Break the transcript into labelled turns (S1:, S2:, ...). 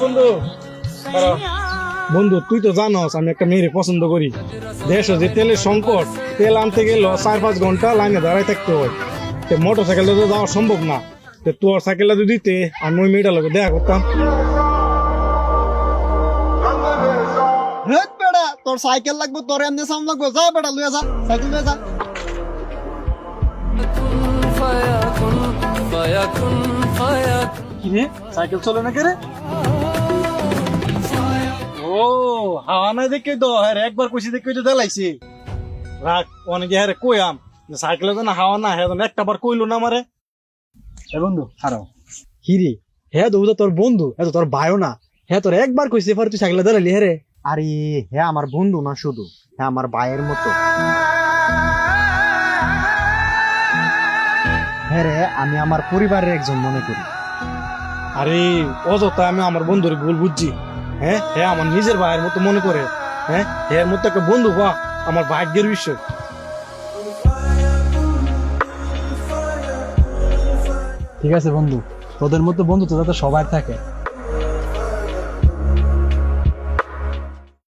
S1: বন্ধু বন্ধু তুই তো জানোস আমি একটা মেয়েরে পছন্দ করি। দেশ যে তেলের সংকট, তেল আনতে গেল 4-5 ঘন্টা লাইনে দাঁড়ায় থাকতে হয়। মোটর সাইকেলটা তো যাওয়া সম্ভব না। তোর সাইকেলটা যদি দিতে আমি ওই মেয়েটার লোক দেখা করতাম।
S2: বেড়া তোর সাইকেল লাগবে, তোর এমনি সাউন্ড লাগবে, যা বেড়া লুয়ে যা, সাইকেল লুয়ে যা।
S1: কিরে সাইকেল চলে না কেরে? ও হাওয়া নাই দেখে তো হ্যাঁ একবার কইছি দেখে তো দেলাইছি। রাখ অনেকে হ্যাঁ কইয়াম সাইকেলে তো না হাওয়া না, হ্যাঁ একটা বার কইলো না আমারে। বন্ধু হারাও
S2: হিরে হ্যাঁ তো তোর বন্ধু, হ্যাঁ তোর ভাইও না, হ্যাঁ তোর একবার কইছে পরে তুই সাইকেলে দাঁড়ালি। হ্যাঁ রে, আরে হ্যাঁ আমার বন্ধু না শুধু, হ্যাঁ আমার ভাইয়ের মতো। হ্যাঁ রে, আমি আমার পরিবারের একজন মনে করি।
S1: আরে অযথা আমি আমার বন্ধুর ভুল বুঝছি। হ্যাঁ হ্যাঁ আমার নিজের ভাইয়ের মতো মনে করে। হ্যাঁ এর মতো একটা বন্ধু বা আমার ভাগ্যের বিষয়।
S2: ঠিক আছে বন্ধু, তোদের মতো বন্ধু তো যাতে সবার থাকে।